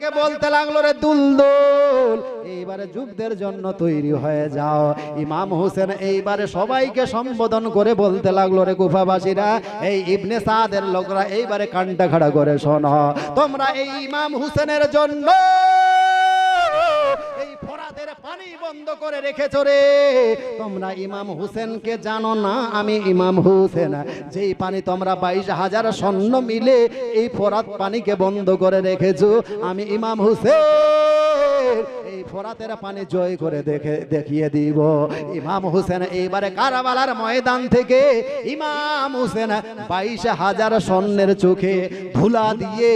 কে বলতে লাগলো, রে দুলদুল এইবারে যুদ্ধের জন্য তৈরি হয়ে যাও। ইমাম হোসেন এইবারে সবাইকে সম্বোধন করে বলতে লাগলো, রে কুফাবাসীরা, এই ইবনে সাদের লোকরা এইবারে কানটা খাড়া করে শোনো, তোমরা এই ইমাম হোসেনের জন্য এই ফোরাতের পানি বন্ধ করে রেখেছো রে। তোমরা ইমাম হোসেনকে জানো না? আমি ইমাম হোসেন, যেই পানি তোমরা 22,000 সৈন্য মিলে এই ফোরাত পানিকে বন্ধ করে রেখেছো, আমি ইমাম হোসেন এই ফোরাতের পানি জয় করে দেখিয়ে দিব। ইমাম হোসেন এইবারে কারবালার ময়দান থেকে ইমাম হোসেন 22,000 সৈন্যের চোখে ধুলা দিয়ে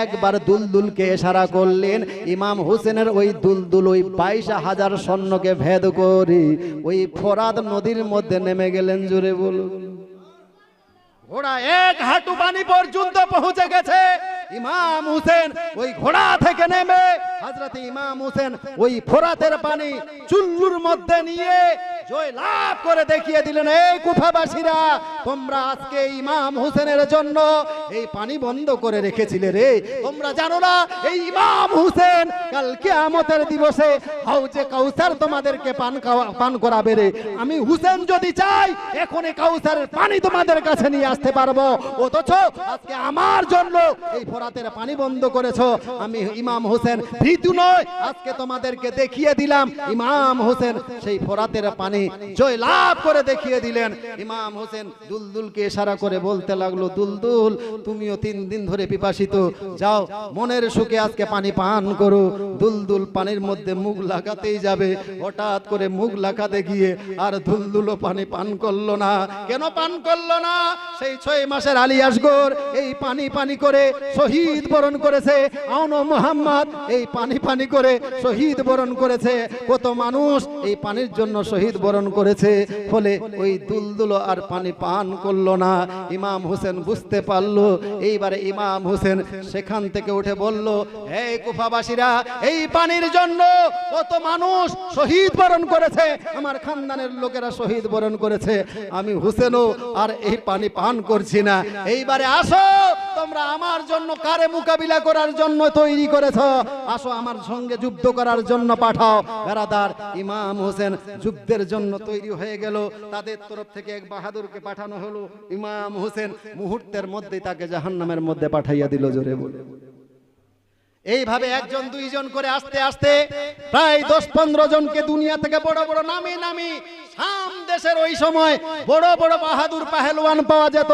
একবার দুলদুলকে ইশারা করলেন। ইমাম হোসেনের ওই দুলদুল ওই 22,000 সৈন্যকে ভেদ করে ওই ফোরাত নদীর মধ্যে নেমে গেলেন। জোরে বলুন। ঘোড়া 1 হাঁটু পানি পর্যন্ত পৌঁছে গেছে। ইমাম হোসেন ওই ঘোড়া থেকে নেমে হযরত ইমাম হোসেন ওই ফোরাতের পানি চুল্লুর মধ্যে নিয়ে জয় লাভ করে দেখিয়ে দিলেন, এই কুফাবাসীরা, তোমরা আজকে ইমাম হোসেনের জন্য এই পানি বন্ধ করে রেখেছিলে রে। তোমরা জানো না এই ইমাম হোসেন কাল কিয়ামতের দিবসে হাউজে কাউসার তোমাদেরকে পান করাবে রে। আমি হোসেন যদি চাই এখনই কাউসারের পানি তোমাদের কাছে নিয়ে আসতে পারবো, অথচ আজকে আমার জন্য এই ফোরাতের পানি বন্ধ করেছো। আমি ইমাম হোসেন ভীতু নয়, আজকে তোমাদেরকে দেখিয়ে দিলাম ইমাম হোসেন সেই ফোরাতের পানি জয় লাভ করে দেখিয়ে দিলেন। ইমাম হোসেন দুলদুলকে ইশারা করে বলতে লাগলো, দুলদুল তুমিও 3 দিন ধরে পিপাসিত, যাও মনের সুখে আজকে পানি পান করো। দুলদুল পানির মধ্যে মুখ লাগাতেই যাবে, হঠাৎ করে মুখ লাগাতে গিয়ে আর দুলদুলও পানি পান করলো না। কেন পান করলো না? সেই 6 মাসের আলী আসগর এই পানি করে শহীদ বরণ করেছে। আউনো মুহাম্মদ এই পানি করে শহীদ বরণ করেছে। কত মানুষ এই পানির জন্য শহীদ বরণ করেছে। ফলে ওই দুলদুলো আর পানি পান করলো না। ইমাম হোসেন বুঝতে পারলো। এইবারে ইমাম হোসেন সেখান থেকে উঠে বলল, এই কুফাবাসীরা, এই পানির জন্য কত মানুষ শহীদ বরণ করেছে, আমার খানদানের লোকেরা শহীদ বরণ করেছে। আমি হোসেনও আর এই পানি পান করছি না। এইবারে আসো, তোমরা আমার জন্য কারে মোকাবিলা করার জন্য তৈরি করেছো, আসো আমার সঙ্গে যুদ্ধ করার জন্য পাঠাও। বেরাদার, ইমাম হোসেন যুদ্ধের জন্য তৈরি হয়ে গেল। তাদের তরফ থেকে এক বাহাদুরকে পাঠানো হলো। ইমাম হোসেন মুহূর্তের মধ্যেই তাকে জাহান্নামের মধ্যে পাঠাইয়া দিল। জোরে বলে। এইভাবে 1 2 জন করে আস্তে আস্তে প্রায় 10-15 জনকে দুনিয়া থেকে বড় বড় নামি শাম দেশের ওই সময় বড় বড় বাহাদুর পাহেলওয়ান পাওয়া যেত।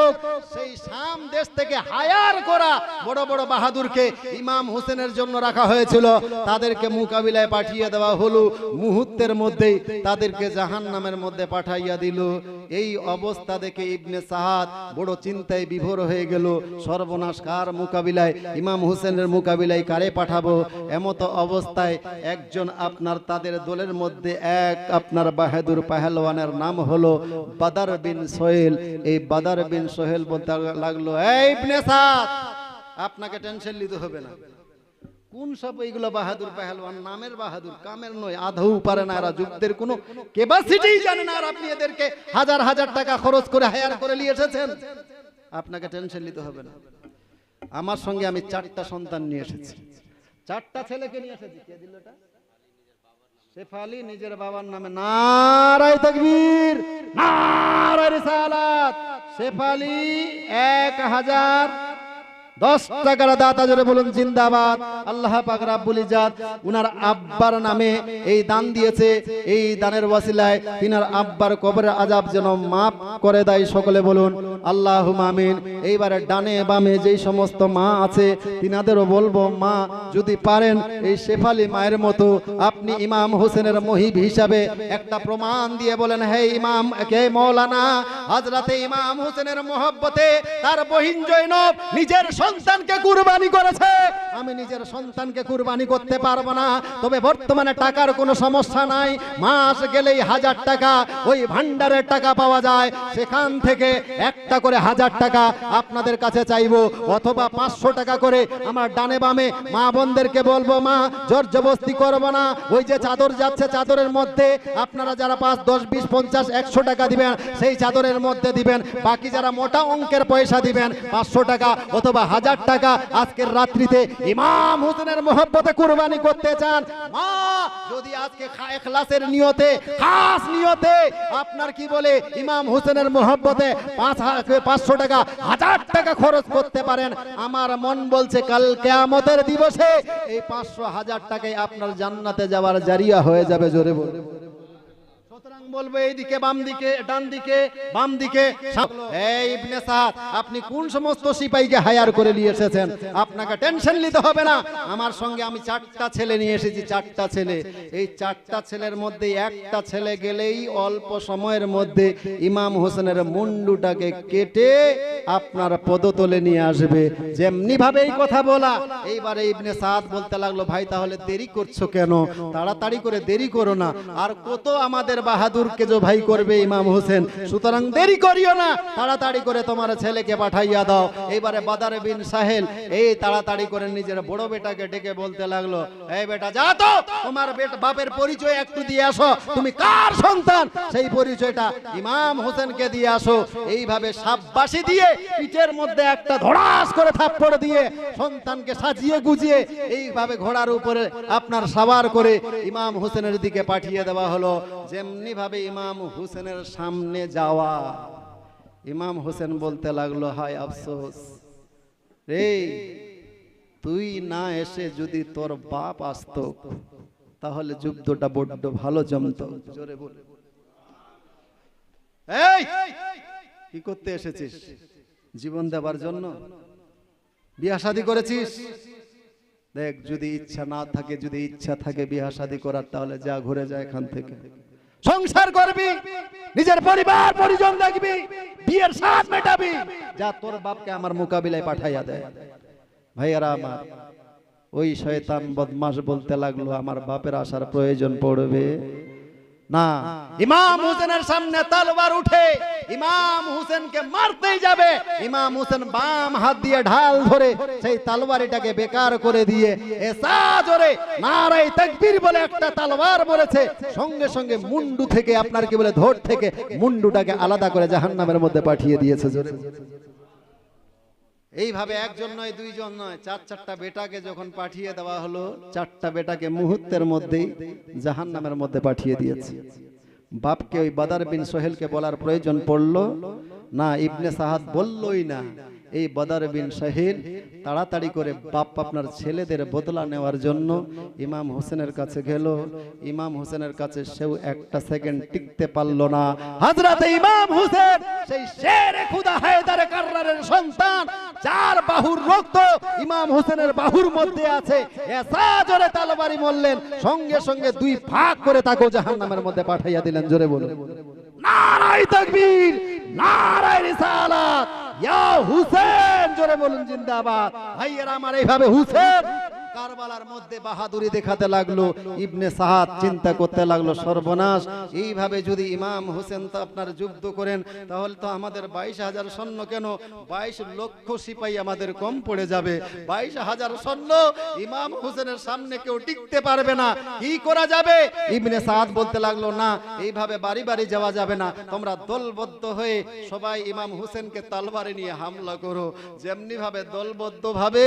সেই শাম দেশ থেকে হায়ার করা বড় বড় বাহাদুরকে ইমাম হোসেনের জন্য রাখা হয়েছিল। তাদেরকে মোকাবিলায় পাঠিয়ে দেওয়া হলো। মুহূর্তের মধ্যেই তাদেরকে জাহান্নামের মধ্যে পাঠাইয়া দিল। এই অবস্থা দেখে ইবনে সাদ বড় চিন্তায় বিভোর হয়ে গেল। সর্বনাশ, কার মোকাবিলায়, ইমাম হোসেনের মোকাবিলায় কারে পাঠাবো? এমতো অবস্থায় একজন আপনার তাদের দলের মধ্যে এক আপনার বাহাদুর পাহেলওয়ানের নাম হলো বাদার বিন সোহেল। এই বাদার বিন সোহেল বলতে লাগলো, এই ইবনে সাদ, আপনাকে টেনশন নিতে হবে না। কোন সব এইগুলো বাহাদুর পাহেলওয়ান? নামের বাহাদুর, কামের নয়। আদৌ পারে না এরা, যুদ্ধের কোনো ক্যাপাসিটি জানে না। আর আপনি এদেরকে হাজার হাজার টাকা খরচ করে হায়ার করে নিয়ে এসেছেন। আপনাকে টেনশন নিতে হবে না। আমার সঙ্গে আমি 4টা সন্তান নিয়ে এসেছি, 4টা ছেলেকে নিয়ে এসেছি। কে দিল এটা? শেফালি নিজের বাবার নামে। নারায়ে তাকবীর, নারায়ে রিসালাত। শেফালি 1010 টাকার দাতা, জোরে বলুন জিন্দাবাদ। আল্লাহ পাক রাব্বুল ইজ্জাত উনার আব্বার নামে এই দান দিয়েছে। এই দানের ওয়াসিলায় তিনার আব্বার কবরের আযাব যেন মাফ করে দেয়। সকলে বলুন আল্লাহুম্মা আমিন। এইবারে ডানে বামে যেই সমস্ত মা আছে তিনাদেরও বলবো, মা যদি পারেন এই শেফালি মায়ের মতো আপনি ইমাম হোসেনের মহিব হিসাবে একটা প্রমাণ দিয়ে বলেন, হে ইমাম, কে মৌলানা হযরতে ইমাম হোসেনের মহব্বতে তার বহিন জৈনব নিজের সন্তানকে কুরবানি করেছে। আমি নিজের সন্তানকে কুরবানি করতে পারবো না, তবে বর্তমানে টাকার কোনো সমস্যা নাই। মাস গেলেই 1000 টাকা ওই ভান্ডারের টাকা পাওয়া যায়। সেখান থেকে একটা করে 1000 টাকা আপনাদের কাছে চাইবো, অথবা 500 টাকা করে আমার ডানে বামে মা বোনদেরকে বলবো, মা জোর জবরদস্তি করবো না। ওই যে চাদর যাচ্ছে, চাদরের মধ্যে আপনারা যারা 5, 10, 20, 50, 100 টাকা দিবেন সেই চাদরের মধ্যে দিবেন। বাকি যারা মোটা অঙ্কের পয়সা দিবেন 500 টাকা অথবা 1000 টাকা আজকের রাত্রিতে ইমাম হোসেনের মহব্বতে কুরবানি করতে চান, মা যদি আজকে ইখলাসের নিয়তে, খাস নিয়তে আপনার কি বলে ইমাম হোসেনের মহব্বতে 500 টাকা 1000 টাকা খরচ করতে পারেন, আমার মন বলছে কাল কিয়ামতের দিবসে এই 500 1000 টাকায় আপনার জান্নাতে যাওয়ার জারিয়া হয়ে যাবে। জোরে বলে সুতরাং বলবো এইদিকে বাম দিকে ডান দিকে বাম দিকে। এই ইবনে সাদ, আপনি কোন সমস্ত সিপাহীকে হায়ার করে নিয়ে এসেছেন? আপনাকে টেনশন নিতে হবে না, আমার সঙ্গে আমি 4টা ছেলে নিয়ে এসেছি, 4টা ছেলে। এই 4টা ছেলের মধ্যে একটা ছেলে গেলেই অল্প সময়ের মধ্যে ইমাম হোসেনের মুন্ডুটাকে কেটে আপনার পদতলে নিয়ে আসবে। যেমনি ভাবে এই কথা বলা, এইবারে ইবনে সাদ বলতে লাগলো, ভাই তাহলে দেরি করছো কেন? তাড়াতাড়ি করে দেরি করো না, আর কত আমাদের বাহাদুরকে যে ভাই করবে ইমাম হোসেন, সুতরাং দেরি করিও না, তাড়াতাড়ি করে তোমার ছেলেকে পাঠাইয়া দাও। এইবারে বাদার বিন সাহেল এই তাড়াতাড়ি করে নিজের বড় বেটাকে ডেকে বলতে লাগলো, এই বেটা যা তো, তোমার বাপের পরিচয় একটু দিয়ে আসো, তুমি কার সন্তান সেই পরিচয়টা ইমাম হোসেনকে দিয়ে আসো। এইভাবে শাবাশি দিয়ে পিঠের মধ্যে একটা ধড়াস করে থাপ্পড় দিয়ে সন্তানকে সাজিয়ে গুজিয়ে এইভাবে ঘোড়ার উপরে আপনার সওয়ার করে ইমাম হোসেনের দিকে পাঠিয়ে দেওয়া হলো। যেমনি ভাবে ইমাম হোসেনের সামনে যাওয়া, ইমাম হোসেন বলতে লাগলো, হায় আফসোস রে, তুই না এসে যদি তোর বাপ আসতো তাহলে যুদ্ধটা বড্ড ভালো জমতো। জোরে বল, এই কি করতে এসেছিস? জীবন দেবার জন্য? বিয়া শাদী করেছিস? দেখ, যদি ইচ্ছা না থাকে, যদি ইচ্ছা থাকে বিয়া শাদী করার, তাহলে যা ঘুরে যায় এখান থেকে, সংসার করবি, নিজের পরিবার পরিজন দেখবি, বিয়ের স্বাদ মেটাবি, যা তোর বাপকে আমার মোকাবিলায় পাঠাইয়া দেয়। ভাইয়ারা আমার, ওই শয়তান বদমাশ বলতে লাগলো, আমার বাপের আসার প্রয়োজন পড়বে না। ইমাম হোসেনের সামনে তলোয়ার উঠে ইমাম হোসেনকে মারতেই যাবে, ইমাম হোসেন বাম হাত দিয়ে ঢাল ধরে সেই তলোয়ারটাকে বেকার করে দিয়ে এসা জোরে নারায়ে তাকবীর বলে একটা তলোয়ার বলেছে, সঙ্গে সঙ্গে মুন্ডু থেকে আপনার কি বলে ধড় থেকে মুন্ডুটাকে আলাদা করে জাহান্নামের মধ্যে পাঠিয়ে দিয়েছে। জোরে এইভাবে একজন নয়, দুইজন নয়, 4-4টা বেটাকে যখন পাঠিয়ে দেওয়া হলো, 4টা বেটাকে মুহূর্তের মধ্যেই জাহান্নামের মধ্যে পাঠিয়ে দিয়েছে। বাপকে ওই বাদার বিন সোহেলকে বলার প্রয়োজন পড়লো না, ইবনে সাদ বললই না। এই বাদার বিন সোহেল তাড়াতাড়ি করে বাপ আপনার ছেলেদের বদলা নেওয়ার জন্য ইমাম হোসেনের কাছে গেল। ইমাম হোসেনের কাছে সেও একটা সেকেন্ড টিকতে পারলো না। হযরত ইমাম হোসেন সেই শেরে খুদা হায়দার কাররারের সন্তান, যার বাহুর রক্ত ইমাম হোসেনের বাহুর মধ্যে আছে, এসা জোরে তলোয়ারি মারলেন, সঙ্গে সঙ্গে 2 ভাগ করে তাকে জাহান্নামের মধ্যে পাঠাইয়া দিলেন। জোরে বলুন নারায়ে তাকবীর, নারায়ে রিসালাত, ইয়া হুসেন। জোরে বলুন জিন্দাবাদ। ভাইয়েরা আমার, এইভাবে হুসেন কারবালার মধ্যে বাহাদুরি দেখাতে লাগলো। ইবনে সাদ চিন্তা করতে লাগলো, সর্বনাশ, এইভাবে যদি ইমাম হোসেন তো আপনার যুদ্ধ করেন, তাহলে তো আমাদের 22,000 সৈন্য, কেন 22 লক্ষ সিপাহী আমাদের কম পড়ে যাবে। 22,000 সৈন্য ইমাম হোসেনের সামনে কেউ টিকতে পারবে না, কি করা যাবে? ইবনে সাদ বলতে লাগলো, না, এইভাবে বাড়ি বাড়ি যাওয়া যাবে না, তোমরা দলবদ্ধ হয়ে সবাই ইমাম হোসেনকে তলবারে নিয়ে হামলা করো। যেমনি ভাবে দলবদ্ধ ভাবে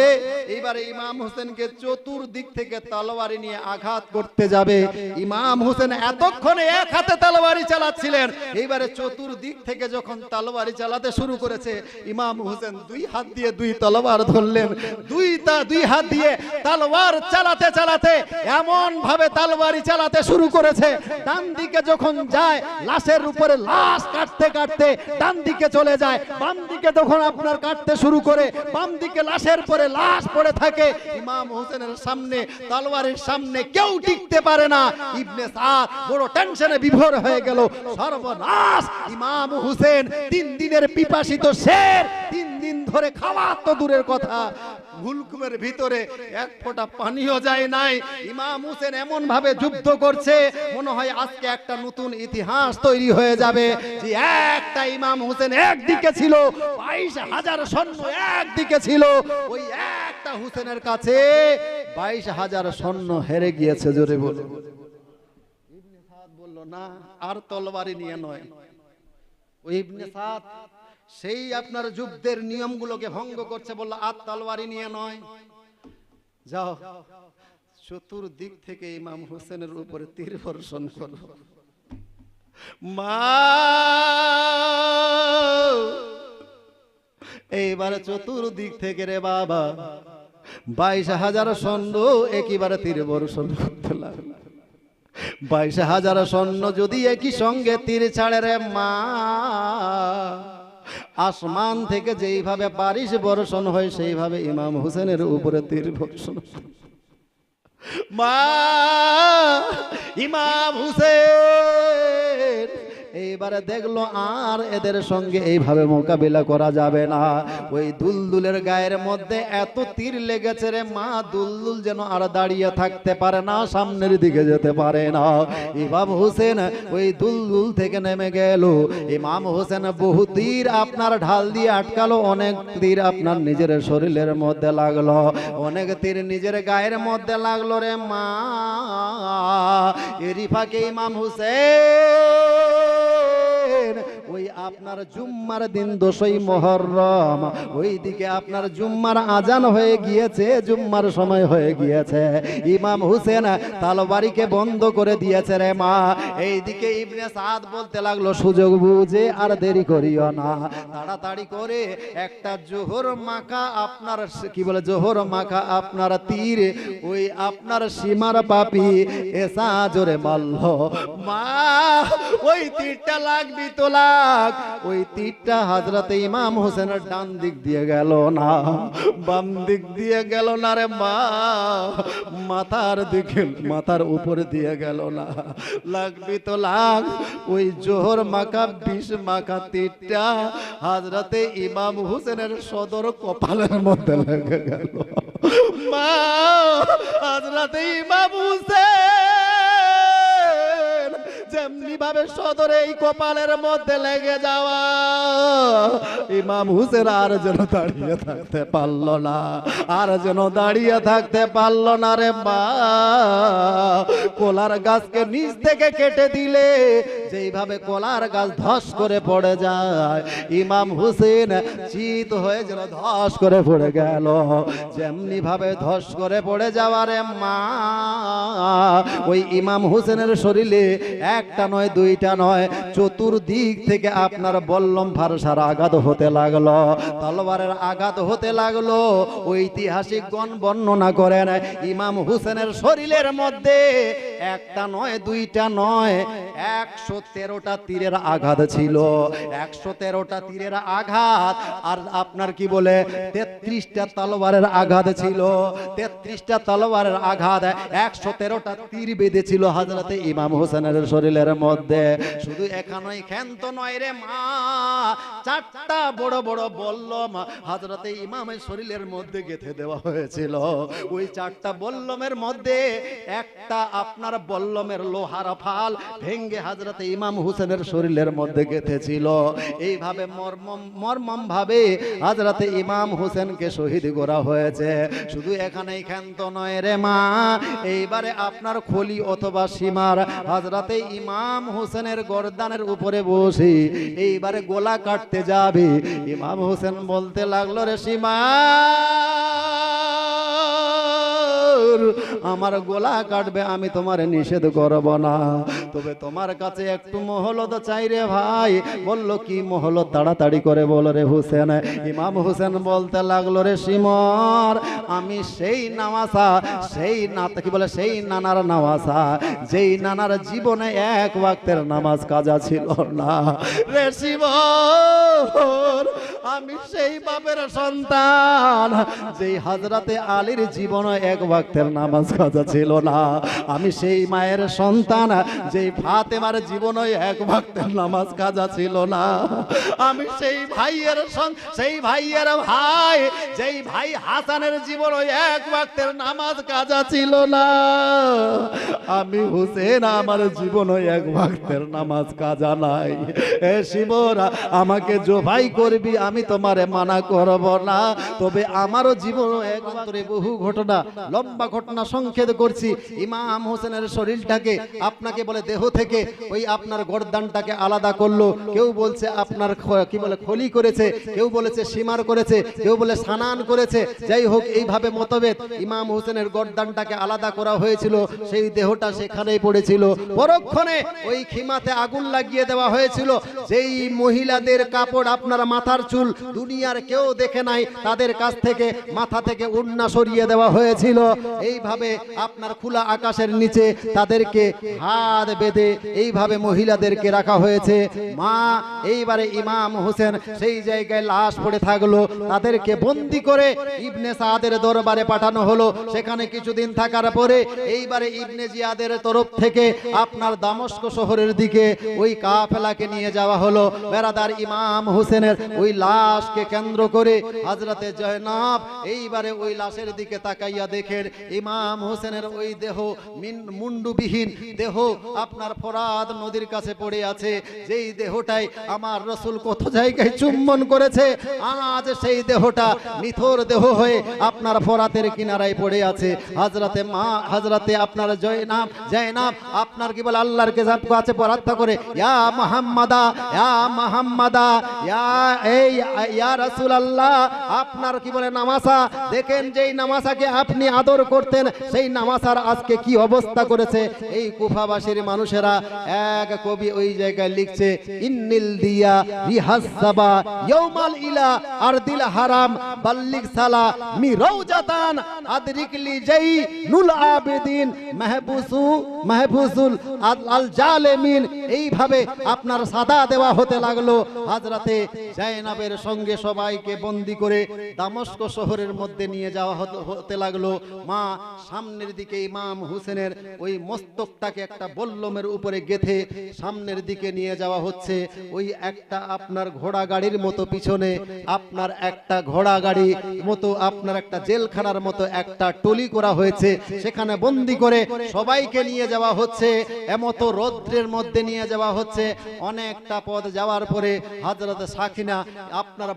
এইবারে ইমাম হোসেনকে চতুর্দিক থেকে তলোয়ারি নিয়ে আঘাত করতে যাবে। ইমাম হোসেন এতক্ষণে এক হাতে তলোয়ারি চালাচ্ছিলেন, এইবারে চতুর্দিক থেকে যখন তলোয়ারি চালাতে শুরু করেছে, ইমাম হোসেন 2 হাত দিয়ে 2 তলোয়ার ধরলেন। 2 হাত দিয়ে তলোয়ার চালাতে চালাতে এমন ভাবে তলোয়ারি চালাতে শুরু করেছে, ডান দিকে যখন যায় লাশের উপরে লাশ কাটতে কাটতে ডান দিকে চলে যায়, বাম দিকে যখন আপনার কাটতে শুরু করে বাম দিকে লাশের পরে লাশ পড়ে থাকে। ইমাম হোসেনের সামনে তলোয়ারের সামনে কেউ টিকতে পারে না। ইবনে সাদ বড় টেনশনে বিভোর হয়ে গেল, সর্বনাশ, ইমাম হোসেন 3 দিনের পিপাসিত শের, 3 দিন ধরে খাওয়া তো দূরের কথা, হুলকুমের ভিতরে এক ফোঁটা পানিও যায় নাই। ইমাম হোসেন এমন ভাবে যুদ্ধ করছে, মনে হয় আজকে একটা নতুন ইতিহাস তৈরি হয়ে যাবে। যে একটা ইমাম হোসেন একদিকে ছিল, 22,000 সৈন্য একদিকে ছিল, ওই একটা হোসেনের কাছে 22,000 সৈন্য হেরে গিয়েছে। জোরে বলে ইবনে সাদ বলল, না, আর তলোয়ারি নিয়ে নয়। ওই ইবনে সাদ সেই আপনার যুদ্ধের নিয়মগুলোকে ভঙ্গ করছে, বললো আর তলোয়ারি নিয়ে নয়, যাও চতুর্দিক থেকে ইমাম হোসেনের উপরে তীর বর্ষণ করো। মা এইবারে চতুর্দিক থেকে রে বাবা 22,000 সৈন্য একইবারে তীর বর্ষণ করতে লাগলো। 22,000 সৈন্য যদি একই সঙ্গে তীর ছাড়ে রে মা, আসমান থেকে যেইভাবে বারিশ বর্ষণ হয় সেইভাবে ইমাম হোসেনের উপরে তীর বর্ষণ। মা ইমাম হোসেন এইবারে দেখলো আর এদের সঙ্গে এইভাবে মোকাবিলা করা যাবে না। ওই দুলদুলের গায়ের মধ্যে এত তীর লেগেছে রে মা, দুলদুল যেন আর দাঁড়িয়ে থাকতে পারে না, সামনের দিকে যেতে পারে না। ইমাম হোসেন ওই দুলদুল থেকে নেমে গেল। ইমাম হোসেন বহু তীর আপনার ঢাল দিয়ে আটকালো, অনেক তীর আপনার নিজের শরীরের মধ্যে লাগলো, অনেক তীর নিজের গায়ের মধ্যে লাগলো রে মা। এরই ফাঁকে ইমাম হোসেন ওই আপনার জুম্মার দিন 10ই মুহররম, ওইদিকে আপনার জুম্মার আজান হয়ে গিয়েছে, জুম্মার সময় হয়ে গিয়েছে। ইমাম হোসেন তরবারিকে বন্ধ করে দিয়েছে রে মা। এইদিকে ইবনে সাদ বলতে লাগলো সুযোগ বুঝে আর দেরি করিও না, তাড়াতাড়ি করে একটা জোহর মাখা আপনার কি বলে জোহর মাখা আপনার তীর ওই আপনার সীমার পাপি এসা জোরে মারল। মা ওই তীরটা লাগবি তো লাগ, ওই তীরটা হযরতে ইমাম হোসেনের ডান দিক দিয়ে গেল না, বাম দিক দিয়ে গেল না রে মা, মাথার দিকে মাথার উপরে দিয়ে গেল না। লাগবি তো লাগ, ওই জোহর মাখা বিষ মাখা তীরটা হযরতে ইমাম হোসেনের সদর কপালের মধ্যে লেগে গেল। মা হযরতে ইমাম হোসেন যেমনি ভাবে সদরে এই কপালের মধ্যে লেগে যাওয়া, ইমাম হোসেন আর যেন দাঁড়িয়ে থাকতে পারলো না, আর যেন দাঁড়িয়ে থাকতে পারলো না রে মা। কলার গাছকে নিচ থেকে কেটে দিলে যেইভাবে কলার গাছ ধস করে পড়ে যায়, ইমাম হোসেন চিত হয়ে যেন ধস করে পড়ে গেল। যেমনি ভাবে ধস করে পড়ে যাওয়ারে মা, ওই ইমাম হোসেনের শরীরে একটা নয় দুইটা নয় চতুর্দিক থেকে আপনার বল্লম ফারসার আঘাত হতে লাগলো, তলোয়ারের আঘাত হতে লাগলো। ঐতিহাসিকগণ বর্ণনা করেন ইমাম হোসেনের শরীরের মধ্যে একটা নয় দুইটা নয় 113টা তীরের আঘাত ছিল, 113টা তীরের আঘাত। আর আপনার কি বলে 33টা তলোয়ারের আঘাত ছিল, 33টা তলোয়ারের আঘাত, 113টা তীর বেঁধেছিল হযরতে ইমাম হোসেনের শরীরের মধ্যে। শুধু এখানেই ক্ষান্ত নয় রে মা, 4টা বড় বড় বল্লম হযরতে ইমামের শরীরের মধ্যে গেঁথে দেওয়া হয়েছিল। ওই 4টা বল্লমের মধ্যে একটা আপনার বল্লমের লোহার ফাল ভেঙ্গে হযরতে ইমাম হোসেনের শরীরের মধ্যে গেঁথেছিল। এইভাবে মর্মম ভাবে হযরতে ইমাম হোসেনকে শহীদ করা হয়েছে। শুধু এখানেই ক্ষান্ত নয় রে মা, এইবারে আপনার খলি অথবা সীমার হযরতে ইমাম হোসেনের গর্দানের উপরে বসে এইবারে গোলা কাটতে যাবে। ইমাম হোসেন বলতে লাগলো রে সীমা, আমার গোলা কাটবে, আমি তোমার নিষেধ করব না, তবে তোমার কাছে একটু মহলত চাই রে ভাই। বলল কি মহলত? তাড়াতাড়ি করে বল রে হোসেন। ইমাম হোসেন বলতে লাগলো রে সিমর, আমি সেই নামাসা, সেই কি বলে সেই নানার নামাসা, যেই নানার জীবনে এক ওয়াক্তের নামাজ কাজা ছিল না রে সিমর। আমি সেই বাপের সন্তান যেই হযরতে আলীর জীবনে এক ওয়াক্তের নামাজ কাজা ছিল না। আমি সেই মায়ের সন্তান যেই ফাতেমার জীবনে এক ওয়াক্তের নামাজ কাজা ছিল না। আমি সেই ভাইয়ের ভাই যেই ভাই হাসানের জীবনে এক ওয়াক্তের নামাজ কাজা ছিল না। আমি হোসেন, আমার জীবনে এক ওয়াক্তের নামাজ কাজা নাই। এ শিবরা, আমাকে জবাই করবি, আমি তোমারে মানা করব না, তবে আমারও জীবনে একমাত্র বহু ঘটনা, লম্বা ঘটনা সংক্ষেপ করছি। ইমাম হোসেনের শরীরটাকে আপনাকে বলে দেহ থেকে ওই আপনার গর্দানটাকে আলাদা করলো। কেউ বলছে আপনার কি বলে খলি করেছে, কেউ বলেছে সীমার করেছে, কেউ বলে সানান করেছে। যাই হোক, এইভাবে মতভেদ। ইমাম হোসেনের গর্দানটাকে আলাদা করা হয়েছিল, সেই দেহটা সেখানেই পড়েছিল। পরক্ষণে ওই খিমাতে আগুন লাগিয়ে দেওয়া হয়েছিল। যেই মহিলাদের কাপড় আপনার মাথার চুল দুনিয়ার কেউ দেখে নাই, তাদের কাছ থেকে মাথা থেকে ওড়না সরিয়ে দেওয়া হয়েছিল। এইভাবে আপনার খোলা আকাশের নিচে তাদেরকে হাত বেঁধে এইভাবে মহিলাদেরকে রাখা হয়েছে। মা এইবারে ইমাম হোসেন সেই জায়গায় লাশ পড়ে থাকলো। তাদেরকে বন্দি করে ইবনে সাদের দরবারে পাঠানো হলো। সেখানে কিছুদিন থাকার পরে এইবারে ইবনে জিয়াদের তরফ থেকে আপনার দামেস্ক শহরের দিকে ওই কাফেলাকে নিয়ে যাওয়া হলো। বেরাদার, ইমাম হোসেনের ওই লাশকে কেন্দ্র করে হযরতে জয়নব এইবারে ওই লাশের দিকে তাকাইয়া দেখেন ইমাম হোসেনের ওই দেহ মুন্ডুবিহীন দেহ আপনার ফোরাত নদীর কাছে পড়ে আছে। যেই দেহটাই আমার রাসূল কত জায়গায় চুম্বন করেছে, আজ সেই দেহটা নিথর দেহ হয়ে আপনার ফোরাতের কিনারায় পড়ে আছে। হযরতে আপনার জয়নাব আপনার কি বলে আল্লাহর কাছে প্রার্থনা করে, ইয়া মুহাম্মাদা ইয়া মুহাম্মাদা ইয়া রাসূলুল্লাহ, আপনার কি বলে নামাসা দেখেন, যেই নামাসাকে আপনি আদর করতেন সেই নামাসার আজকে কি অবস্থা করেছে। এই কুফাবাসীর মানুষেরা, এক কবি ওই জায়গায় লিখছে, ইন্নিল দিয়া রিহাসাবা ইয়াউমাল ইলা আরদিল হারাম বাল্লিগ সালা মি রওজাতান আদরিকলি জাই নুল আবেদিন মাহবুসুল আল জালেমিন। এইভাবে আপনার সাদা দেওয়া হতে লাগলো। হযরতে জায়নাবের সঙ্গে সবাইকে বন্দী করে দামেস্ক শহরের মধ্যে নিয়ে যাওয়া হতে লাগলো। মা সামনের দিকে ইমাম হোসেনের ওই মস্তকটাকে একটা বল্লমের উপরে গেথে সামনের দিকে নিয়ে যাওয়া হচ্ছে। ওই একটা আপনার ঘোড়া গাড়ির মতো পিছনে আপনার একটা ঘোড়া গাড়ি মতো আপনার একটা জেলখানার মতো একটা টলি করা হয়েছে। সেখানে বন্দী করে সবাইকে নিয়ে যাওয়া হচ্ছে। এমত রৌদ্রের মধ্যে নিয়ে যাওয়া হচ্ছে। অনেকটা পথ যাওয়ার পরে হযরত সাকিনা আপনার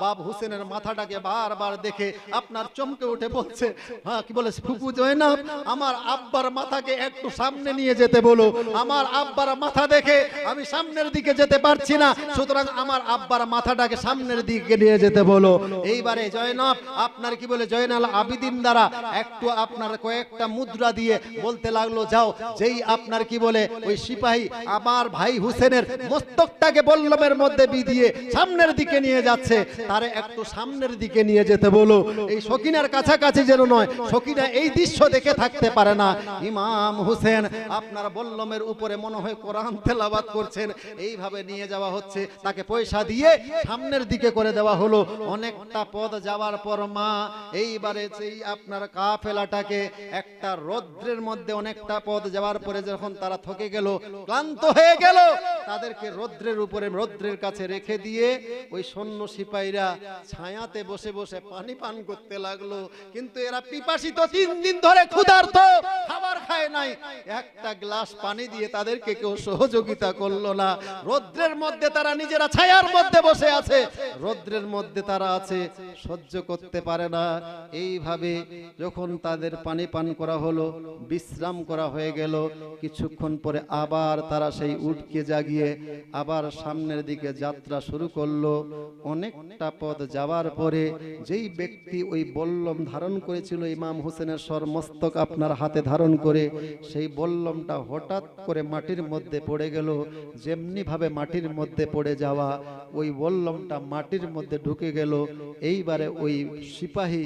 বাপ হোসেনের মাথাটাকে বারবার দেখে আপনার চমকে উঠে বলছে, হ্যাঁ কি বলে, ফুপু জয়নাব আমার আব্বার মাথাকে একটু সামনে নিয়ে যেতে বলো। আমার আব্বার মাথা দেখে আমি সামনের দিকে যেতে পারছি না, সুতরাং আমার আব্বার মাথাটাকে সামনের দিকে নিয়ে যেতে বলো। এইবারে জয়নাব আপনার কি বলে জয়নাল আবিদিন দ্বারা একটু আপনার কয়েকটা মুদ্রা দিয়ে বলতে লাগলো, যাও। যেই আপনার কি বলে ওই সিপাহী আমার ভাই হোসেনের মস্তকটাকে বল্লমের মধ্যে বিধিয়ে সামনের দিকে নিয়ে যাচ্ছে, তারে একটু সামনের দিকে নিয়ে যেতে বলো। এই সকিনার কাছাকাছি যেন নয়, সকিনা এই দৃশ্য দেখে থাকতে পারে না। ইমাম হোসেন আপনার বল্লমের উপরে মনে হয় কোরআন তেলাওয়াত করছেন। এইভাবে নিয়ে যাওয়া হচ্ছে, তাকে পয়সা দিয়ে সামনের দিকে করে দেওয়া হলো। অনেকটা পথ যাওয়ার পর মা এইবারে সেই আপনার কাফেলাটাকে একটা রৌদ্রের মধ্যে অনেকটা পথ যাওয়ার পরে যখন তারা থকে গেল, ক্লান্ত হয়ে গেল, তাদেরকে রৌদ্রের উপরে রৌদ্রের কাছে রেখে দিয়ে ওই সৈন্য সিপাহীরা ছায়াতে বসে বসে পানি পান করতে লাগলো। কিন্তু এরা পিপাসিত, 3 দিন ধরে ক্ষুধার্ত, খাবার খায় নাই। একটা গ্লাস পানি দিয়ে তাদেরকে কেউ সহযোগিতা করলো না। রৌদ্রের মধ্যে তারা নিজেরা ছায়ার মধ্যে বসে আছে, রৌদ্রের মধ্যে তারা আছে, সহ্য করতে পারে না। এইভাবে যখন তাদের পানি পান করা হলো, বিশ্রাম করা হয়ে গেল, কিছুক্ষণ পরে আবার তারা সেই উটকে জাগিয়ে আবার সামনের দিকে যাত্রা শুরু করলো। অনেকটা পথ যাওয়ার পরে যেই ব্যক্তি ওই বল্লম ধারণ করেছিল ইমাম হোসেনের সরমস্তক আপনার হাতে ধারণ করে, সেই বল্লমটা হঠাৎ করে মাটির মধ্যে পড়ে গেল। যেমনি ভাবে মাটির মধ্যে পড়ে যাওয়া, ওই বল্লমটা মাটির মধ্যে ঢুকে গেল। এইবারে ওই সিপাহী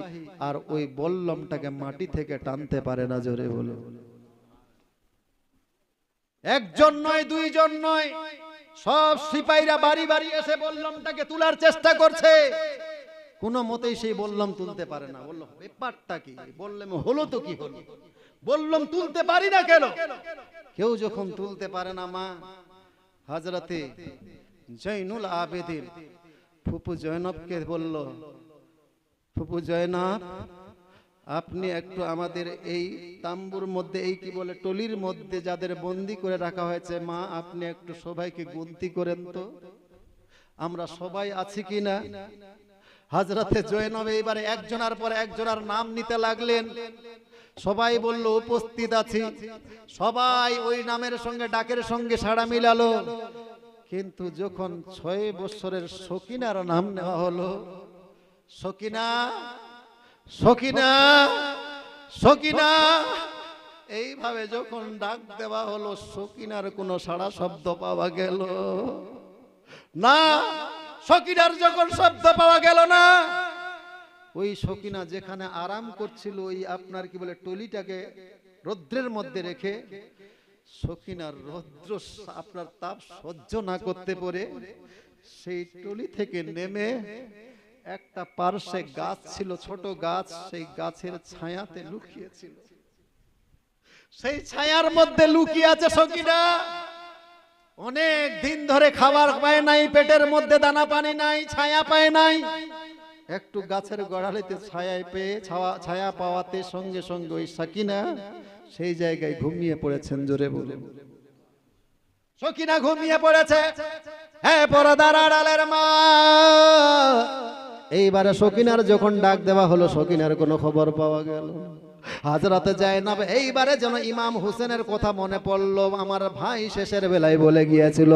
আর ওই বল্লমটাকে মাটি থেকে টানতে পারে না। জোরে বলো। একজন নয়, দুইজন নয়, সব সিপাহীরা বাড়ি বাড়ি এসে বল্লমটাকে তোলার চেষ্টা করছে। কোনো মতেই সেই বল্লম তুলতে পারে না। বলল, ব্যাপারটা কি? বললাম, হলো তো কি হলো, বল্লম তুলতে পারি না কেন? কেউ যখন তুলতে পারে না, মা হযরতে জয়নুল আবেদিন ফুপু জয়নবকে বলল, ফুপু জয়নব, আপনি একটু আমাদের এই তাম্বুর মধ্যে, এই কি বলে টলির মধ্যে যাদের বন্দি করে রাখা হয়েছে, মা আপনি একটু সবাইকে গুনতি করেন তো, আমরা সবাই আছি কিনা। হযরতে জয়নব এইবারে একজনের পর একজনের নাম নিতে লাগলেন। সবাই বলল উপস্থিত আছি, সবাই ওই নামের সঙ্গে ডাকের সঙ্গে সাড়া মিলালো। কিন্তু যখন 6 বছরের সকিনার নাম নেওয়া হলো, সকিনা সকিনা সকিনা এইভাবে যখন ডাক দেওয়া হলো, সকিনার কোনো সাড়া শব্দ পাওয়া গেল না। সকিনার যখন শব্দ পাওয়া গেল না, ওই সকিনা যেখানে আরাম করছিল, ওই আপনার কি বলে টলিটাকে রৌদ্রের মধ্যে রেখে, সকিনার রৌদ্র আপনার তাপ সহ্য না করতে পারে সেই টলি থেকে নেমে একটা পার্শ্বে গাছ ছিল, ছোট গাছ, সেই গাছের ছায়াতে লুকিয়েছিল। সেই ছায়ার মধ্যে লুকিয়ে আছে সকিনা। অনেক দিন ধরে খাবার পায় নাই, পেটের মধ্যে দানা পানি নাই, ছায়া পায় নাই। একটু গাছের গোড়ালিতে ছায়া পাওয়াতে সঙ্গে সঙ্গে ওই সকিনা সেই জায়গায় ঘুমিয়ে পড়েছেন। জোরে বলুন, সকিনা ঘুমিয়ে পড়েছে। হ্যাঁ, পর্দার আড়ালের মা। এইবারে সকিনার যখন ডাক দেওয়া হলো, সকিনার কোনো খবর পাওয়া গেল। হযরত জায়নাব এইবারে যেন ইমাম হুসেনের কথা মনে পড়লো। আমার ভাই শেষের বেলায় বলে গিয়েছিল,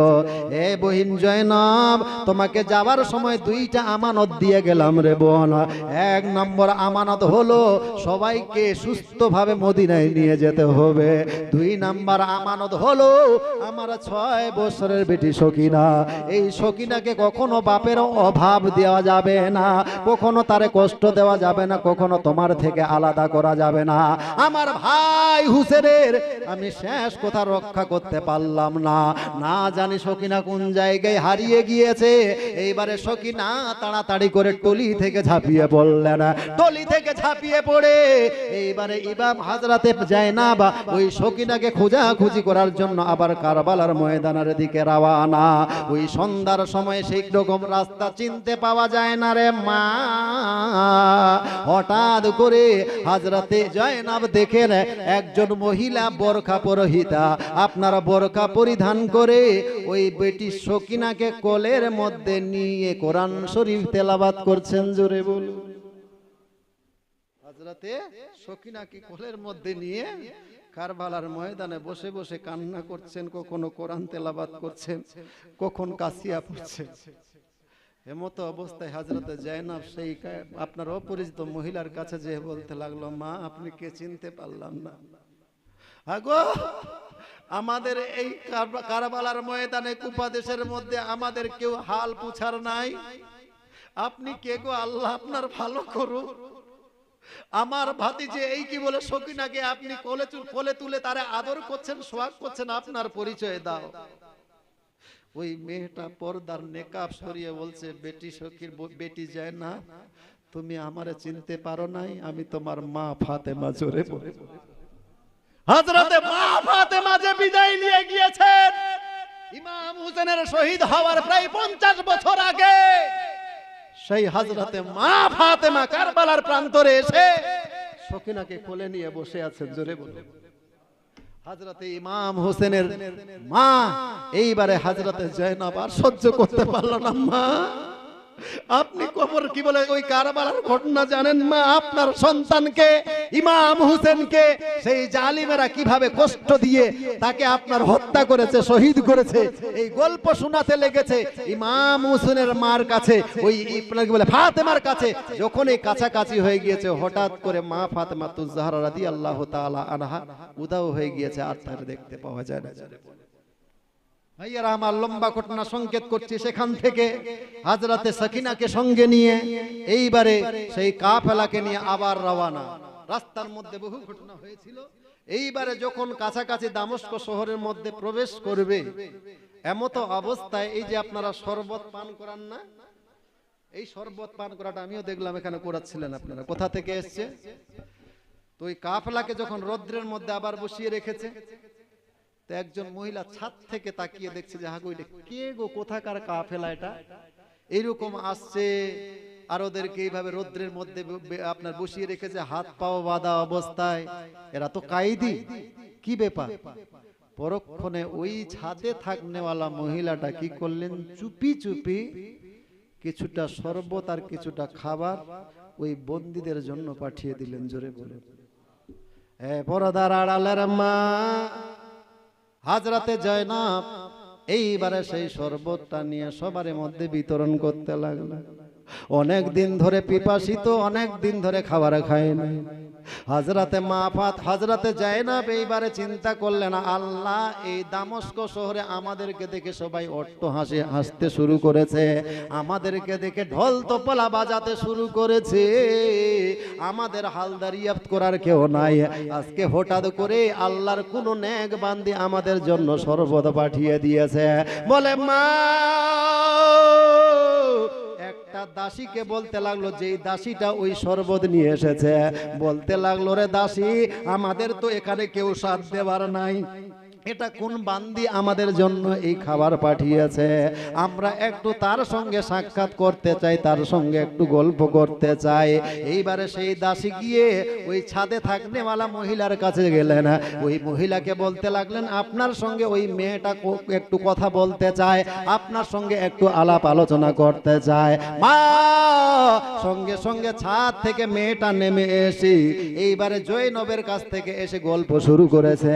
এ বহিন জয়নাব, তোমাকে যাবার সময় 2টা আমানত দিয়ে গেলাম রে বোন। 1 নম্বর আমানত হলো সবাইকে সুস্থভাবে মদিনায় নিয়ে যেতে হবে। 2 নম্বর আমানত হলো আমার 6 বছরের বেটি সকিনা। এই সকিনাকে কখনো বাপের অভাব দেওয়া যাবে না, কখনো তারে কষ্ট দেওয়া যাবে না, কখনো তোমার থেকে আলাদা করা যাবে না। আমার ভাই হুসেনের আমি শেষ কথা রক্ষা করতে পারলাম না, না জানি সকিনা কোন জায়গায় হারিয়ে গিয়েছে। এইবারে সকিনা তাড়াতাড়ি করে টলি থেকে ঝাঁপিয়ে পড়লেন। টলি থেকে ঝাঁপিয়ে পড়ে এইবারে ইমাম হযরতে জায়নাব ওই সকিনাকে খোঁজাখুঁজি করার জন্য আবার কারবালার ময়দানের দিকে রওনা। ওই সন্ধ্যার সময় সেই রকম রাস্তা চিনতে পাওয়া যায় না রে মা। হঠাৎ করে হযরতে জয়নাব দেখেন একজন মহিলা বোরকা পরিহিতা, আপনারা বোরকা পরিধান করে ওই বেটি সকিনাকে কোলের মধ্যে নিয়ে কোরআন শরীফ তেলাওয়াত করছেন। জোরে বলুন, হযরতে সকিনাকে কোলের মধ্যে নিয়ে কারবালার ময়দানে বসে বসে কান্না করছেন, কখনো কোরআন তেলাওয়াত করছেন, কখন কাসিয়া পড়ছেন। এমতো অবস্থায় হযরতে জায়নাব সেই আপনার অপরিচিত মহিলার কাছে যে বলতে লাগলো, মা আপনি কে চিনতে পারলাম না। আগো, আমাদের এই কারবালার ময়দানে কুফা দেশের মধ্যে আমাদের কেউ হাল পুছার নাই। আপনি কে গো? আল্লাহ আপনার ভালো করুন। আমার ভাতিজে এই কি বলে সকিনাকে আপনি কোলে তুলে তারে আদর করছেন, সোহাগ করছেন, আপনার পরিচয় দাও। ওই মেয়েটা পর্দার নেকাব সরিয়ে বলছে, বেটি সখীর বেটি যায় না, তুমি আমারে চিনতে পারো নাই, আমি তোমার মা ফাতেমা। জোরে বলে হযরতে মা ফাতেমা যে বিদায় নিয়ে গিয়েছেন ইমাম হুসেনের শহীদ হওয়ার প্রায় 50 বছর আগে, সেই হযরতে মা ফাতেমা কারবালার প্রান্তরে এসে সকিনাকে কোলে নিয়ে বসে আছেন। জোরে বলে হযরতে ইমাম হোসেনের মা এইবারে হযরতে জয়নাব আর সহ্য করতে পারল না। মা আপনি কবর কি বলে ওই কারবালার ঘটনা জানেন মা? আপনার সন্তানকে ইমাম হোসেনকে সেই জালিমেরা কিভাবে কষ্ট দিয়ে তাকে আপনার হত্যা করেছে, শহীদ করেছে, এই গল্প শোনাতে লেগেছে ইমাম হোসেনের মার কাছে, ওই আপনার কি বলে ফাতেমার কাছে। যখন এই কাছাকাছি হয়ে গিয়েছে, হঠাৎ করে মা ফাতেমা তুজ-জাহরা রাদিয়াল্লাহু তাআলা আনহা উধাও হয়ে গিয়েছে, আর তার দেখতে পাওয়া যায় না। ভাইয়ারা আমার, লম্বা ঘটনা সংকেত করছি। সেখান থেকে হযরতে সকিনাকে সঙ্গে নিয়ে এইবারে সেই কাফেলাকে নিয়ে আবার রওনা। রাস্তার মধ্যে বহু ঘটনা হয়েছিল। এইবারে যখন কাছাকাছি দামেস্ক শহরের মধ্যে প্রবেশ করবে, এমতো অবস্থায় এই যে আপনারা শরবত পান করান না, এই শরবত পান করাটা আমিও দেখলাম এখানে করাচ্ছিলেন আপনারা। কোথা থেকে এসছে? তো ওই কাফেলাকে যখন রৌদ্রের মধ্যে আবার বসিয়ে রেখেছে, তো একজন মহিলা ছাদ থেকে তাকিয়ে দেখছে যে হাগো এটা কে গো, কোথাকার কাফেলা এটা, এইরকম আসছে। আর ওদেরকে এইভাবে রৌদ্রের মধ্যে আপনার বসিয়ে রেখেছে, হাত পাও বাঁধা অবস্থায়। এরা তো কায়দি, কি ব্যাপার? পরক্ষণে ওই ছাদে থাকনেওয়ালা মহিলাটা কি করলেন, চুপি চুপি কিছুটা শরবত আর কিছুটা খাবার ওই বন্দীদের জন্য পাঠিয়ে দিলেন। জোরে বলে এ পর্দার আড়ালের মা হযরতে জয়নব এইবারে সেই শরবতটা নিয়ে সবার মধ্যে বিতরণ করতে লাগলো। অনেক দিন ধরে পিপাসিত, অনেক দিন ধরে খাবার খায় না। হযরতে হযরতে জয়নব এইবারে চিন্তা করলেন, আল্লাহ এই দামেস্ক শহরে আমাদেরকে দেখে সবাই অট্ট হাসতে শুরু করেছে, আমাদেরকে দেখে ঢোল তবলা বাজাতে শুরু করেছে, আমাদের হালদারিয়াত করার কেউ নাই। আজকে হঠাৎ করে আল্লাহর কোন নেক বান্দি আমাদের জন্য শরবত পাঠিয়ে দিয়েছে। বলে মা, একটা দাসীকে বলতে লাগলো, যেই দাসীটা ওই শরবত নিয়ে এসেছে, বলতে লাগলো, রে দাসী, আমাদের তো এখানে কেউ সাথ দেবার নাই, এটা কোন বান্দি আমাদের জন্য এই খাবার পাঠিয়েছে, আমরা একটু তার সঙ্গে সাক্ষাৎ করতে চাই, তার সঙ্গে একটু গল্প করতে চাই। এইবারে সেই দাসী গিয়ে ওই ছাদে থাকনেওয়ালা মহিলার কাছে গেলেন, ওই মহিলাকে বলতে লাগলেন, আপনার সঙ্গে ওই মেয়েটা একটু কথা বলতে চায়, আপনার সঙ্গে একটু আলাপ আলোচনা করতে চায়। মা সঙ্গে সঙ্গে ছাদ থেকে মেয়েটা নেমে এসে এইবারে জয়নবের কাছ থেকে এসে গল্প শুরু করেছে।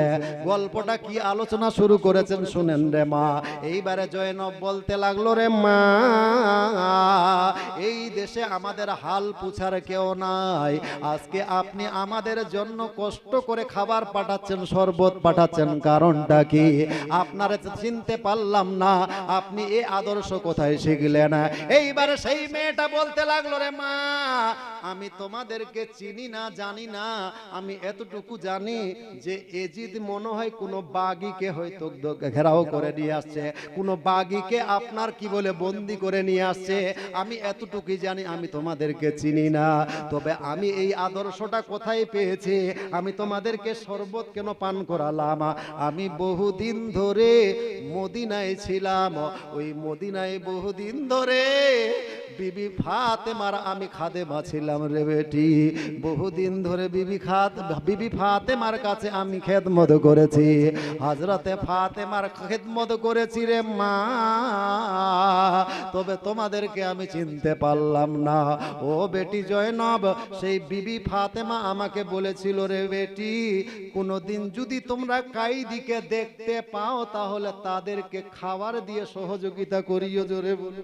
গল্পটা কি আলোচনা শুরু করেছেন শুনেন রে মা। এইবারে জয়নব বলতে লাগলো, রে মা, এই দেশে আমাদের হাল পুছার কেউ নাই, আজকে আপনি আমাদের জন্য কষ্ট করে খাবার পাঠাচ্ছেন, শরবত পাঠাচ্ছেন, কারণটা কি? আপনারা চিনতে পারলাম না, আপনি এই আদর্শ কোথায় শিখলেন? এইবারে সেই মেয়েটা বলতে লাগলো, রে মা, আমি তোমাদেরকে চিনি না, জানি না, আমি এতটুকু জানি যে এজিদ মনে হয় কোনো বাগিকে হয়তো ঘেরাও করে নিয়ে আসছে, কোনো বাগিকে আপনার কি বলে বন্দি করে নিয়ে আসছে, আমি এতটুকুই জানি, আমি তোমাদেরকে চিনি না। তবে আমি এই আদর্শটা কোথায় পেয়েছি, আমি তোমাদেরকে শরবত কেন পান করালাম? আমি বহুদিন ধরে মদিনায় ছিলাম, ওই মদিনায় বহুদিন ধরে বিবি ফাতেমার আমি খাদেমা ছিলাম রে বেটি, বহুদিন ধরে বিবি ফাতেমার কাছে আমি খেদমত করেছি, হযরতে ফাতেমার খেদমত করেছি রে মা। তবে তোমাদেরকে আমি চিনতে পারলাম না। ও বেটি জয়নব, সেই বিবি ফাতেমা আমাকে বলেছিল, রে বেটি, কোনদিন যদি তোমরা কাইদিকে দেখতে পাও তাহলে তাদেরকে খাবার দিয়ে সহযোগিতা করিও, জোরে বলো।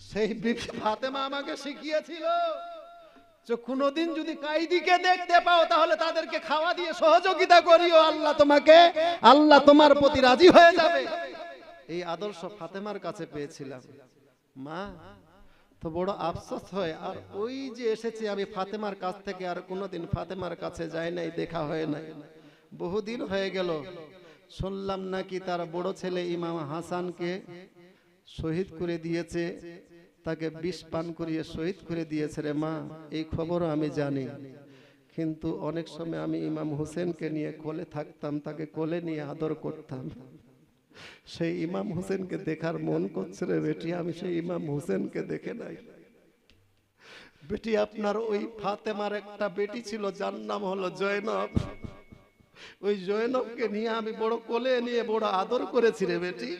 সেই বিবি ফাতেমা আমাকে শিখিয়েছিল যে কোনদিন যদি কাইদিকে দেখতে পাও তাহলে তাদেরকে খাওয়া দিয়ে সহযোগিতা করিও, আল্লাহ তোমার প্রতি রাজি হয়ে যাবে। এই আদর্শ ফাতেমার কাছে পেয়েছিলাম মা, তো বড় আফসোস হয়। আর ওই যে এসেছি আমি ফাতেমার কাছ থেকে, আর কোনোদিন ফাতেমার কাছে যাই নাই, দেখা হয় নাই, বহুদিন হয়ে গেল। শুনলাম নাকি তার বড় ছেলে ইমাম হাসানকে শহীদ করে দিয়েছে, তাকে বিষ পান করিয়ে শহীদ করে দিয়েছে রে মা, এই খবরও আমি জানি। কিন্তু অনেক সময় আমি ইমাম হোসেনকে নিয়ে কোলে থাকতাম, তাকে কোলে নিয়ে আদর করতাম। সেই ইমাম হোসেনকে দেখার মন করছে রে বেটি, আমি সেই ইমাম হোসেনকে দেখে নাই। বেটি, আপনার ওই ফাতেমার একটা বেটি ছিল, যার নাম হলো জয়নব। ওই জয়নবকে নিয়ে আমি বড় কোলে নিয়ে বড় আদর করেছি রে বেটি।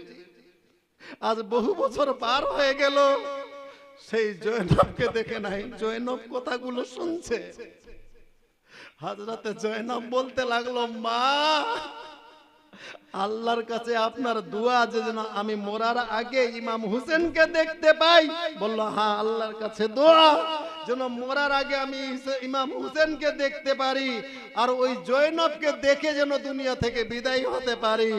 আজ বহু বছর পার হয়ে গেল, সেই জয়নবকে দেখে নাই। জয়নব কথাগুলো শুনছে। হযরতে জয়নব বলতে লাগলো, মা, আল্লাহর কাছে আপনার দোয়া যে যেন আমি মরার আগে ইমাম হোসেনকে দেখতে পাই। বলল, হ্যাঁ, আল্লাহর কাছে দোয়া যেন মরার আগে আমি ইমাম হোসেনকে দেখতে পারি, আর ওই জয়নবকে দেখে যেন দুনিয়া থেকে বিদায় হতে পারি।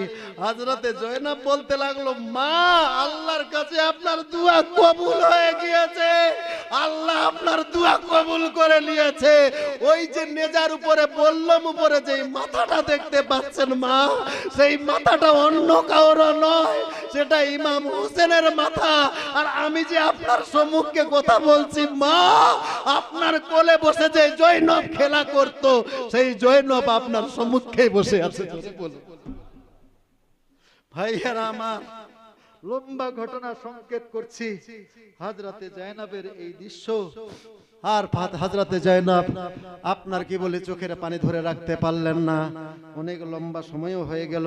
হযরতে জয়নব বলতে লাগলো, মা, আল্লাহর কাছে আপনার দোয়া কবুল হয়ে গিয়েছে, আল্লাহ আপনার দোয়া কবুল করে নিয়েছে। ওই যে নেজার উপরে বললাম উপরে যে মাথাটা দেখতে পাচ্ছেন মা, সেই মাথাটা অন্য কারোর নয়, সেটা ইমাম হোসেনের মাথা। আর আমি যে আপনার সম্মুখে কথা বলছি মা, আপনার কোলে বসে যে জয়নব খেলা করত, সেই জয়নব আপনার সম্মুখে বসে আছে। ভাইয়েরা আমার, লম্বা ঘটনা সংকেত করছি। হযরতে জয়নবের এই দৃশ্য আর হযরতে জয়নব আপনার কি বলে চোখের পানি ধরে রাখতে পারলেন না, অনেক লম্বা সময়ও হয়ে গেল,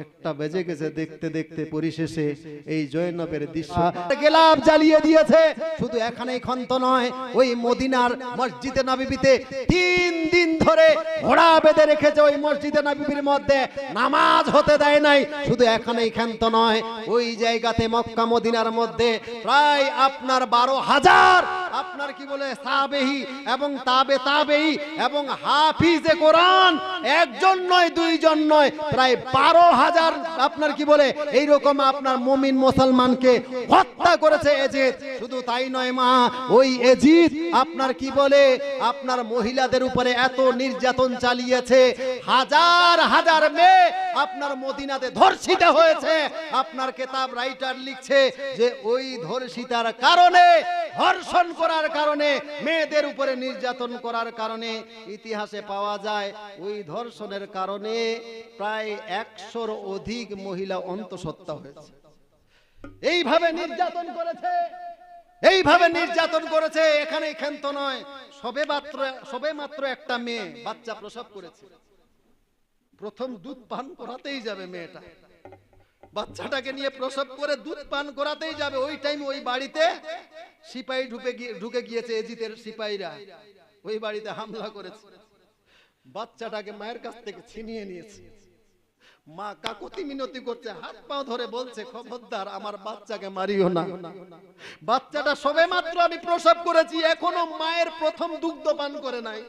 একটা বেজে গেছে, দেখতে দেখতে পরিশেষে এই জয়নবের দৃশ্য গেলাপ জ্বালিয়ে দিয়েছে। শুধু এখানেই ক্ষান্ত নয়, ওই মদিনার মসজিদে নববীতে 3 দিন ধরে ঘোড়া বেঁধে রেখেছে, ওই মসজিদে নববীর মধ্যে নামাজ হতে দেয় নাই। শুধু এখানেই ক্ষান্ত নয়, ওই জায়গাতে মক্কা মদিনার মধ্যে প্রায় আপনার 12,000 আপনার কি বলে সাহাবেহি এবং তাবেঈ এবং হাফিজে কোরআন, একজন নয় দুইজন নয়, প্রায় 12,000 আপনার কি বলে এইরকম আপনার মুমিন মুসলমানকে হত্যা করেছে এজিদ। শুধু তাই নয় মা, ওই এজিদ আপনার কি বলে আপনার মহিলাদের উপরে এত নির্যাতন চালিয়েছে, হাজার হাজার মেয়ে আপনার মদিনাতে ধর্ষিত হয়েছে। আপনার কিতাব রাইটার লিখছে যে ওই ধর্ষিতার কারণে, ধর্ষণ করার কারণে, মেয়েদের উপরে নির্যাতন করার কারণে ইতিহাসে পাওয়া যায় ওই ধর্ষণের কারণে প্রায় 100-র অধিক মহিলা অন্তঃসত্ত্বা হয়েছে। এইভাবে নির্যাতন করেছে, এইভাবে নির্যাতন করেছে। এখানে ক্ষান্ত নয়, সবে মাত্র একটা মেয়ে বাচ্চা প্রসব করেছে, প্রথম দুধ পান করাতেই যাবে মেয়েটা, বাচ্চাটাকে নিয়ে প্রসব করে দুধ পান করাতেই যাবে। ওই টাইম ওই বাড়িতে সিপাহী ঢুকে গিয়েছে, এজিদের সিপাহীরা ওই বাড়িতে হামলা করেছে, বাচ্চাটাকে মায়ের কাছ থেকে ছিনিয়ে নিয়েছে। মা কাকুতি মিনতি করছে, হাত পা ধরে বলছে খবরদার আমার বাচ্চাকে মারিও না, বাচ্চাটা সবে মাত্র আমি প্রসব করেছি, এখনো মায়ের প্রথম দুগ্ধ পান করে নাই,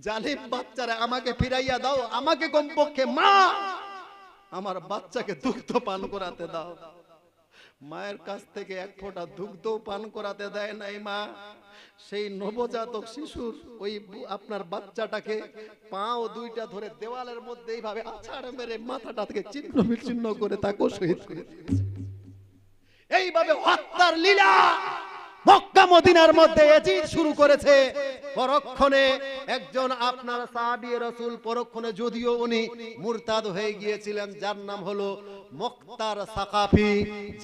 জালিম বাচ্চারা আমাকে ফিরাইয়া দাও, আমাকে কমপক্ষে মা আমার বাচ্চাকে দুগ্ধ পান করাতে দাও। মায়ের কাছ থেকে এক ফোঁটা দুগ্ধ পান করাতে দেয় নাই মা। সেই নবজাতক শিশুর ওই আপনার বাচ্চাটাকে পাও দুইটা ধরে দেওয়ালের মধ্যে এইভাবে আছাড় মেরে মাথাটা থেকে ছিন্ন বিচ্ছিন্ন করে তাকেও শহীদ করে দিয়েছে। এইভাবে হত্যার লীলা মক্কা মদিনার মধ্যে এজিদ শুরু করেছে। পরক্ষণে একজন আপনার সাহাবী রাসূল, পরক্ষণে যদিও উনি মুরতাদ হয়ে গিয়েছিলেন, যার নাম হলো মুক্তার সাকাফি,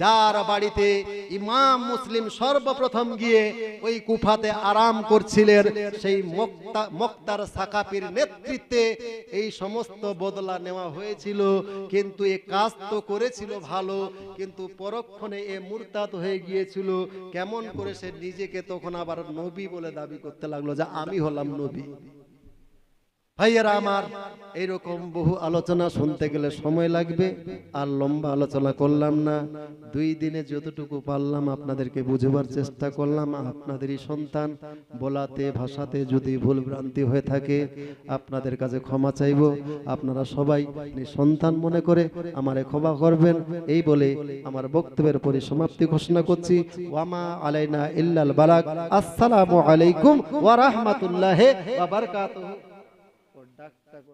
যার বাড়িতে ইমাম মুসলিম সর্বপ্রথম গিয়ে ওই কুফাতে আরাম করছিলেন, সেই মুক্তার সাকাফির নেতৃত্বে এই সমস্ত বদলা নেওয়া হয়েছিল। কিন্তু এ কাজ তো করেছিল ভালো, কিন্তু পরক্ষণে এ মুরতাদ হয়ে গিয়েছিল। কেমন করে সে নিজেকে তখন আবার নবী বলে দাবি করতে লাগলো যে আমি হলাম নবী। ভাইয়েরা আমার, এইরকম বহু আলোচনা শুনতে গেলে সময় লাগবে, আর লম্বা আলোচনা করলাম না। 2 দিনে যতটুকু পারলাম আপনাদেরকে বুঝবার চেষ্টা করলাম। আপনাদেরই সন্তান, বলাতে ভাষাতে যদি ভুল ভ্রান্তি হয়ে থাকে আপনাদের কাছে ক্ষমা চাইব। আপনারা সবাই সন্তান মনে করে আমারে ক্ষমা করবেন, এই বলে আমার বক্তব্যের পরিসমাপ্তি ঘোষণা করছি। ওয়ামা আলাইনা ইল্লাল বালাগ। আসসালামু আলাইকুম ওয়া রাহমাতুল্লাহি ওয়া বারাকাতুহু।